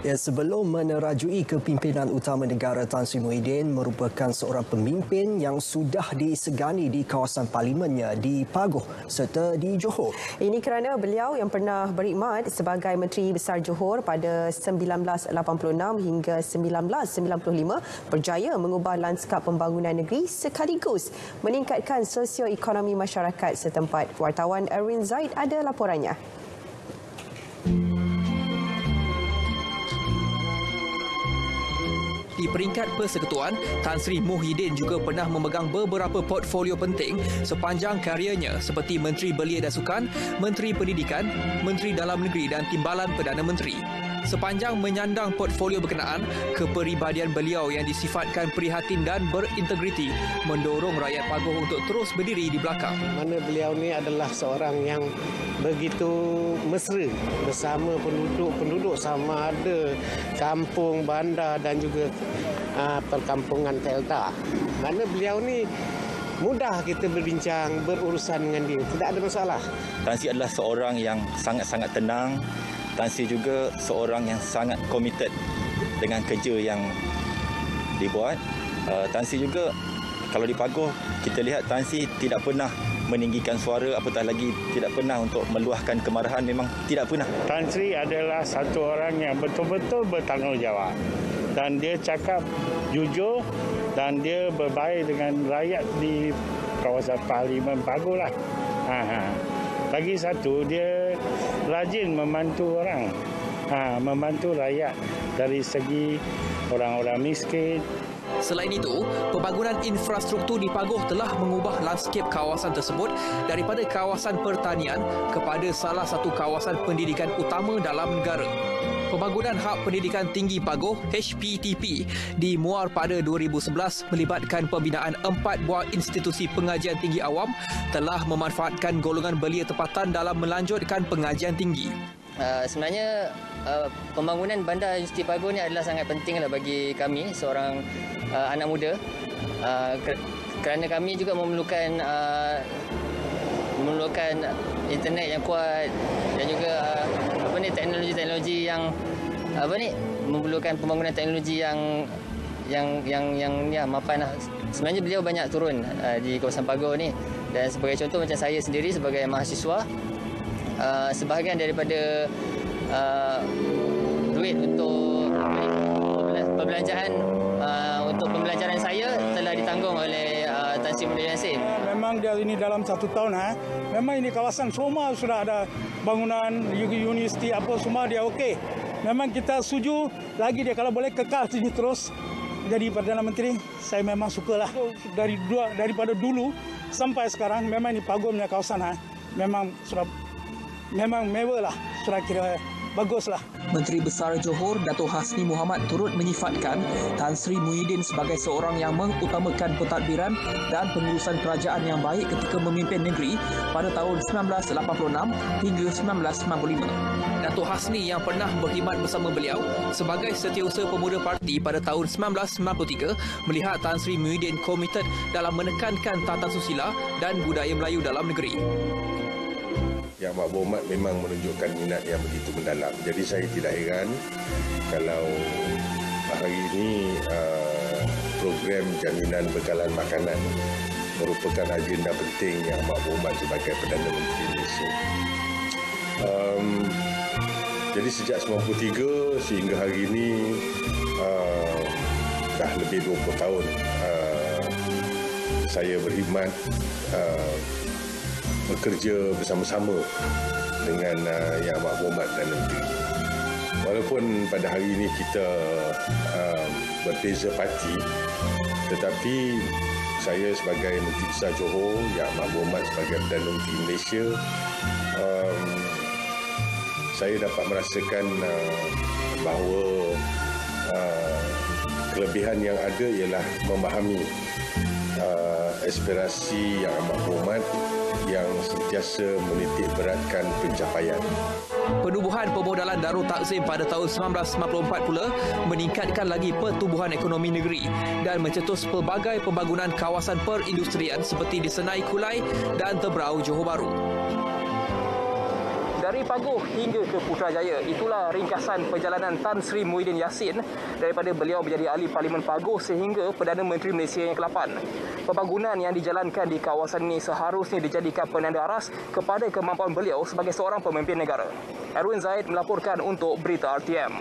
Ya, sebelum menerajui kepimpinan utama negara, Tan Sri Muhyiddin merupakan seorang pemimpin yang sudah disegani di kawasan parlimennya di Pagoh serta di Johor. Ini kerana beliau yang pernah berkhidmat sebagai Menteri Besar Johor pada 1986 hingga 1995 berjaya mengubah lanskap pembangunan negeri sekaligus meningkatkan sosioekonomi masyarakat setempat. Wartawan Erwin Zaid ada laporannya. Di peringkat persekutuan, Tan Sri Muhyiddin juga pernah memegang beberapa portfolio penting sepanjang karirnya seperti Menteri Belia dan Sukan, Menteri Pendidikan, Menteri Dalam Negeri dan Timbalan Perdana Menteri. Sepanjang menyandang portfolio berkenaan, kepribadian beliau yang disifatkan prihatin dan berintegriti mendorong rakyat Pagoh untuk terus berdiri di belakang. Mana beliau ni adalah seorang yang begitu mesra bersama penduduk sama ada kampung, bandar dan juga perkampungan Delta. Mana beliau ni mudah kita berbincang, berurusan dengan dia. Tidak ada masalah. Tan Sri adalah seorang yang sangat-sangat tenang. Tan Sri juga seorang yang sangat komited dengan kerja yang dibuat. Tan Sri juga, kalau di Pagoh, kita lihat Tan Sri tidak pernah meninggikan suara, apatah lagi tidak pernah untuk meluahkan kemarahan, memang tidak pernah. Tan Sri adalah satu orang yang betul-betul bertanggungjawab. Dan dia cakap jujur dan dia berbaik dengan rakyat di kawasan Parlimen Pagoh lah. Lagi satu, dia rajin membantu orang, membantu rakyat dari segi orang-orang miskin. Selain itu, pembangunan infrastruktur di Pagoh telah mengubah lanskap kawasan tersebut daripada kawasan pertanian kepada salah satu kawasan pendidikan utama dalam negara. Pembangunan Hub Pendidikan Tinggi Pagoh HPTP dimuar pada 2011 melibatkan pembinaan 4 buah institusi pengajian tinggi awam telah memanfaatkan golongan belia tempatan dalam melanjutkan pengajian tinggi. Sebenarnya pembangunan bandar Universiti Pagoh ni adalah sangat pentinglah bagi kami seorang anak muda kerana kami juga memerlukan internet yang kuat dan juga teknologi yang memerlukan pembangunan teknologi yang mapan lah. Sebenarnya beliau banyak turun di kawasan Pagoh ni, dan sebagai contoh macam saya sendiri sebagai mahasiswa, sebahagian daripada duit untuk perbelanjaan untuk pembelajaran saya telah ditanggung oleh Tan Sri Muhyiddin. Memang dia ini dalam 1 tahun, memang ini kawasan semua sudah ada bangunan, universiti apa semua dia okey. Memang kita setuju lagi dia kalau boleh kekal sini terus jadi Perdana Menteri. Saya memang sukalah daripada dulu sampai sekarang. Memang ini Pagoh punya kawasan memang mewah lah, sudah kira baguslah. Menteri Besar Johor Dato' Hasni Mohamad turut menyifatkan Tan Sri Muhyiddin sebagai seorang yang mengutamakan pentadbiran dan pengurusan kerajaan yang baik ketika memimpin negeri pada tahun 1986 hingga 1995. Dato' Hasni yang pernah berkhidmat bersama beliau sebagai Setiausaha Pemuda Parti pada tahun 1993 melihat Tan Sri Muhyiddin komited dalam menekankan tata susila dan budaya Melayu dalam negeri. Yang Mak Berhormat memang menunjukkan minat yang begitu mendalam. Jadi saya tidak heran kalau hari ini program jaminan bekalan makanan merupakan agenda penting yang Mak Berhormat sebagai Perdana Menteri Malaysia. Jadi sejak 93 sehingga hari ini dah lebih 20 tahun saya berkhidmat bekerja bersama-sama dengan Yang Amat Berhormat Perdana Menteri. Walaupun pada hari ini kita berbeza parti, tetapi saya sebagai Menteri Besar Johor, Yang Amat Berhormat sebagai Perdana Menteri Malaysia, saya dapat merasakan bahawa kelebihan yang ada ialah memahami aspirasi Yang Amat Berhormat yang sentiasa menitik beratkan pencapaian. Penubuhan pemodalan Darul Takzim pada tahun 1994 pula meningkatkan lagi pertumbuhan ekonomi negeri dan mencetus pelbagai pembangunan kawasan perindustrian seperti di Senai Kulai dan Tebrau, Johor Bahru. Dari Paguh hingga ke Putrajaya, itulah ringkasan perjalanan Tan Sri Muhyiddin Yassin daripada beliau menjadi ahli Parlimen Paguh sehingga Perdana Menteri Malaysia yang ke-8. Pembangunan yang dijalankan di kawasan ini seharusnya dijadikan penanda aras kepada kemampuan beliau sebagai seorang pemimpin negara. Erwin Zaid melaporkan untuk Berita RTM.